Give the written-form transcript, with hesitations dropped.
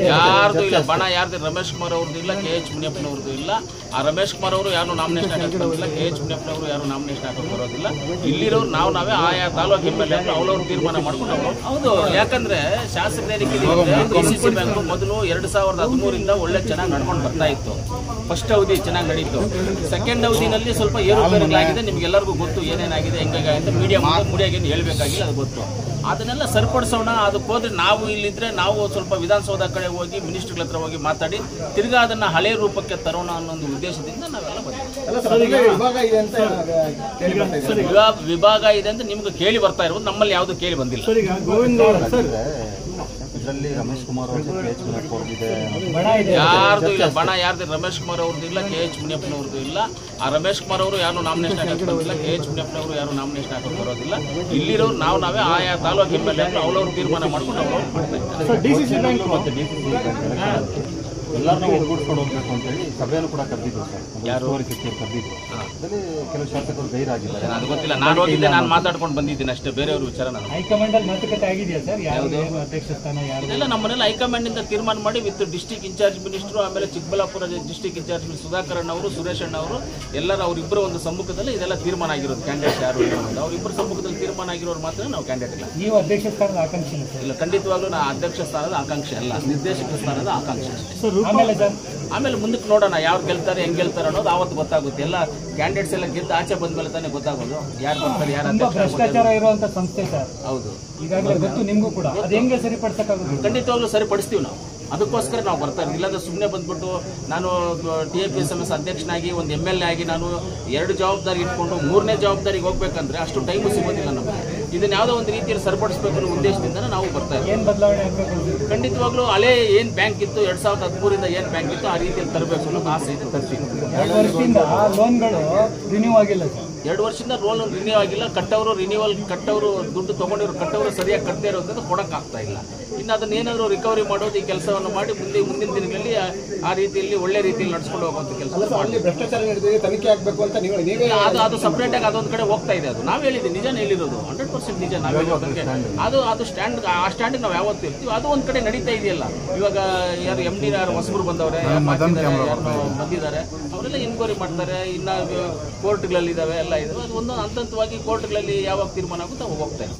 ಯಾರ್ದು ಇಲ್ಲ, ಬಣ ಯಾರ್ದು ರಮೇಶ್ ಕುಮಾರ್ ಅವ್ರದ್ದು ಇಲ್ಲ, KH ಮುನಿಯಪ್ಪನವ್ರದ್ದು ಇಲ್ಲ. ಆ ರಮೇಶ್ ಕುಮಾರ್ ಅವರು ಯಾರು ನಾಮಿನೇಷನ್ ಹಾಕಕ್ಕೆ ಬರೋದಿಲ್ಲ, KH ಮುನಿಯಪ್ಪನವರು ಯಾರು ನಾಮಿನೇಷನ್ ಹಾಕಕ್ಕೆ ಬರೋದಿಲ್ಲ. ಇಲ್ಲಿರೋರು ನಾವೇ ಆಯಾ ತಾಲೂಕು MLA ಅವ್ರವ್ರು ತೀರ್ಮಾನ ಮಾಡ್ಕೊಂಡು ಅವರು. ಹೌದು, ಯಾಕಂದ್ರೆ ಶಾಸಕರಿಗೆ DCC ಬ್ಯಾಂಕ್ ಮೊದಲು 2013ರಿಂದ ಒಳ್ಳೆ ಚೆನ್ನಾಗಿ ನಡ್ಕೊಂಡು ಬರ್ತಾ ಇತ್ತು. ಫಸ್ಟ್ ಅವಧಿ ಚೆನ್ನಾಗಿ ನಡೀತು. ಸೆಕೆಂಡ್ ಅವಧಿನಲ್ಲಿ ಸ್ವಲ್ಪ ಏರುಪೇರುಗಳಾಗಿದೆ. ನಿಮ್ಗೆಲ್ಲರಿಗೂ ಗೊತ್ತು ಏನೇನಾಗಿದೆ, ಹೆಂಗಾಗಿದೆ. ಮೀಡಿಯಾಗೇನು ಹೇಳ್ಬೇಕಾಗಿಲ್ಲ, ಅದು ಗೊತ್ತು. ಅದನ್ನೆಲ್ಲ ಸರಿಪಡಿಸೋಣ. ಅದಕ್ಕೆ ಹೋದ್ರೆ ನಾವು ಇಲ್ಲಿದ್ರೆ ನಾವು ಸ್ವಲ್ಪ ವಿಧಾನಸೌಧ ಕಡೆ ಹೋಗಿ ಮಿನಿಸ್ಟರ್ಗಳ ಹತ್ರ ಹೋಗಿ ಮಾತಾಡಿ ತಿರ್ಗಾ ಅದನ್ನ ಹಳೆ ರೂಪಕ್ಕೆ ತರೋಣ ಅನ್ನೋ ಒಂದು ಉದ್ದೇಶದಿಂದ ನಾವೆಲ್ಲ ವಿಭಾಗ ಇದೆ ಅಂತ ನಿಮ್ಗೆ ಕೇಳಿ ಬರ್ತಾ ಇರೋದು, ನಮ್ಮಲ್ಲಿ ಯಾವುದು ಕೇಳಿ ಬಂದಿಲ್ಲ. ರಮೇಶ್ ಕುಮಾರ್ ಯಾರ್ದು ಇಲ್ಲ, ಬಣ ಯಾರ್ದು ರಮೇಶ್ ಕುಮಾರ್ ಅವ್ರದ್ದು ಇಲ್ಲ, KH ಮುನಿಯಪ್ಪನವ್ರದ್ದು ಇಲ್ಲ. ಆ ರಮೇಶ್ ಕುಮಾರ್ ಅವರು ಯಾರು ನಾಮಿನೇಷನ್ ಹಾಕಕ್ಕೆ ಬರೋದಿಲ್ಲ, KH ಮುನಿಯಪ್ಪನವರು ಯಾರು ನಾಮಿನೇಷನ್ ಹಾಕಕ್ಕೆ ಬರೋದಿಲ್ಲ. ಇಲ್ಲಿರೋರು ನಾವೇ ಆಯಾ ತಾಲೂಕು MLA ಅವ್ರವ್ರು ತೀರ್ಮಾನ ಮಾಡ್ಕೊಂಡು ಅವ್ರವ್ರು ಮಾಡ್ತಾ ಇದ್ದಾರೆ. ಎಲ್ಲರನ್ನೂ ಒಗ್ಗೂಡಿಸ್ಕೊಂಡು ಹೋಗ್ಬೇಕು ಅಂತ ಹೇಳಿ ಸಭೆಯನ್ನು ಕೂಡ ಕರೆದಿದ್ರು ಸರ್. ಯಾರು ಕರೆದಿದ್ರು, ಅದರಲ್ಲಿ ಕೆಲವು ಶಾಸಕರು ಗೈರಾಗಿದ್ದಾರೆ. ಅದು ಗೊತ್ತಿಲ್ಲ, ನಾನು ಹೋಗಿದ್ದೆ, ನಾನು ಮಾತಾಡ್ಕೊಂಡು ಬಂದಿದ್ದೀನಿ ಅಷ್ಟೇ, ಬೇರೆಯವ್ರ ವಿಚಾರ. ಹೈಕಮಾಂಡ್ ಅಲ್ಲಿ ಮಾತುಕತೆ ಆಗಿದೆಯಾ ಸರ್? ಯಾವುದು ಅಧ್ಯಕ್ಷ ಸ್ಥಾನ ಇದೆಲ್ಲ ನಮ್ಮನೆಲ್ಲ ಹೈಕಮಾಂಡ್ ಇಂದ ತೀರ್ಮಾನ ಮಾಡಿ ವಿತ್ ಡಿಸ್ಟ್ರಿಕ್ಟ್ ಇನ್ಚಾರ್ಜ್ ಮಿನಿಸ್ಟರ್, ಆಮೇಲೆ ಚಿಕ್ಕಬಳ್ಳಾಪುರ ಡಿಸ್ಟ್ರಿಕ್ಟ್ ಇನ್ಚಾರ್ಜ್ ಸುಧಾಕರ್ ಅವರು, ಸುರೇಶ್ ಅಣ್ಣ ಅವರು ಎಲ್ಲರೂ ಅವರಿಬ್ಬರ ಒಂದು ಸಮ್ಮುಖದಲ್ಲಿ ಇದೆಲ್ಲ ತೀರ್ಮಾನ ಆಗಿರೋದು. ಕ್ಯಾಂಡಿಡೇಟ್ ಯಾರು ಅವರಿಬ್ಬರ ಸಮ್ಮುಖದಲ್ಲಿ ತೀರ್ಮಾನ ಆಗಿರೋರು ಮಾತ್ರ ನಾವು ಕ್ಯಾಂಡಿಡೇಟ್ ಇಲ್ಲ. ನೀವು ಅಧ್ಯಕ್ಷ ಸ್ಥಾನದ ಆಕಾಂಕ್ಷೆ ಇಲ್ಲ, ಖಂಡಿತವಾಗ್ಲೂ ನಾ ಅಧ್ಯಕ್ಷ ಸ್ಥಾನದ ಆಕಾಂಕ್ಷೆ ಅಲ್ಲ, ನಿರ್ದೇಶಕ ಸ್ಥಾನದ ಆಕಾಂಕ್ಷೆ ಅಷ್ಟೇ. ಆಮೇಲೆ ಮುಂದಕ್ಕೆ ನೋಡೋಣ ಯಾರು ಗೆಲ್ತಾರೆ, ಹೆಂಗ್ ಗೆಲ್ತಾರೆ ಅನ್ನೋದು ಆವತ್ತು ಗೊತ್ತಾಗುತ್ತೆ. ಎಲ್ಲ ಕ್ಯಾಂಡಿಡೇಟ್ಸ್ ಎಲ್ಲ ಗೆದ್ದು ಆಚೆ ಬಂದ್ಮೇಲೆ ತಾನೇ ಗೊತ್ತಾಗೋದು ಯಾರು ಬರ್ತಾರೆ, ಯಾರು ಭ್ರಷ್ಟಾಚಾರ ಇರುವಂತ ಸಂಸ್ಥೆ ಸರ್. ಹೌದು, ಈಗಾಗಲೇ ಗೊತ್ತು ನಿಮ್ಗೂ ಕೂಡ. ಅದು ಹೆಂಗೆ ಸರಿಪಡಿಸಕ್ಕಾಗುತ್ತೆ? ಖಂಡಿತವಾಗ್ಲೂ ಸರಿಪಡಿಸ್ತೀವಿ ನಾವು. ಅದಕ್ಕೋಸ್ಕರ ನಾವು ಬರ್ತಾ ಇದ್ದೀವಿ. ಇಲ್ಲಾಂದ್ರೆ ಸುಮ್ಮನೆ ಬಂದ್ಬಿಟ್ಟು ನಾನು TAPSMS ಅಧ್ಯಕ್ಷನಾಗಿ ಒಂದು MLA ಆಗಿ ನಾನು 2 ಜವಾಬ್ದಾರಿ ಇಟ್ಕೊಂಡು 3ನೇ ಜವಾಬ್ದಾರಿಗೆ ಹೋಗ್ಬೇಕಂದ್ರೆ ಅಷ್ಟು ಟೈಮು ಸಿಗೋದಿಲ್ಲ ನಮಗೆ. ಇದನ್ನ ಯಾವುದೋ ಒಂದು ರೀತಿಯಲ್ಲಿ ಸರಿಪಡಿಸಬೇಕು ಅನ್ನೋ ಉದ್ದೇಶದಿಂದ ನಾವು ಬರ್ತಾ ಇದ್ದೀವಿ. ಏನು ಬದಲಾವಣೆ ಆಗಬೇಕು? ಖಂಡಿತವಾಗ್ಲೂ ಹಳೆ ಏನು ಬ್ಯಾಂಕ್ ಇತ್ತು 2013ರಿಂದ ಏನು ಬ್ಯಾಂಕ್ ಇತ್ತು ಆ ರೀತಿಯಲ್ಲಿ ತರಬೇಕು ಅನ್ನೋ ಆಸೆ ಇದೆ. ತರ್ತೀವಿ. 2 ವರ್ಷದಿಂದ ಲೋನ್ಗಳು ರಿನ್ಯೂ ಆಗಿಲ್ಲ ಸರ್. 2 ವರ್ಷದಿಂದ ರೋಲ್ ರಿನ್ಯೂ ಆಗಿಲ್ಲ. ಕಟ್ಟವರು ದುಡ್ಡು ತಗೊಂಡಿರೋ ಕಟ್ಟವರು ಸರಿಯಾಗಿ ಕಟ್ಟದೇ ಇರೋದ್ರಿಂದ ಕೊಡೋಕ್ಕಾಗ್ತಾ ಇಲ್ಲ. ಇನ್ನು ಅದನ್ನ ಏನಾದರೂ ರಿಕವರಿ ಮಾಡೋದು, ಈ ಕೆಲಸವನ್ನು ಮಾಡಿ ಮುಂದಿನ ದಿನಗಳಲ್ಲಿ ಆ ರೀತಿಯಲ್ಲಿ ಒಳ್ಳೆ ರೀತಿಯಲ್ಲಿ ನಡ್ಸ್ಕೊಂಡು ಹೋಗುವಂತ ಕೆಲಸ. ಭ್ರಷ್ಟಾಚಾರ ನಡೆದಿದೆ, ತನಿಖೆ ಆಗಬೇಕು ಅಂತ ಅದು ಸಪ್ರೇಟ್ ಆಗಿ ಅದೊಂದು ಕಡೆ ಹೋಗ್ತಾ ಇದೆ. ಅದು ನಾವು ಹೇಳಿದ್ದೀವಿ, ನಿಜ ಹೇಳಿರೋದು 100% ನಿಜ. ನಾವು ಹೇಳೋದಕ್ಕೆ ಅದು ಸ್ಟ್ಯಾಂಡ್, ಆ ಸ್ಟ್ಯಾಂಡ್ ನಾವು ಯಾವತ್ತೂ ಇರ್ತೀವಿ. ಅದು ಒಂದು ಕಡೆ ನಡೀತಾ ಇದೆಯಲ್ಲ. ಇವಾಗ ಯಾರು MD ಯಾರು ಹೊಸಬರು ಬಂದವ್ರೆ ಬಂದಿದ್ದಾರೆ, ಅವರೆಲ್ಲ ಇನ್ಕ್ವೈರಿ ಮಾಡ್ತಾರೆ. ಇನ್ನು ಕೋರ್ಟ್ಗಳಲ್ಲಿದ್ದಾವೆ, ಎಲ್ಲ ಇದಾವೆ. ಅದು ಒಂದೊಂದು ಹಂತವಾಗಿ ಕೋರ್ಟ್ಗಳಲ್ಲಿ ಯಾವಾಗ ತೀರ್ಮಾನ ಆಗುತ್ತೆ ಅವಾಗ ಹೋಗ್ತಾ ಇದೆ.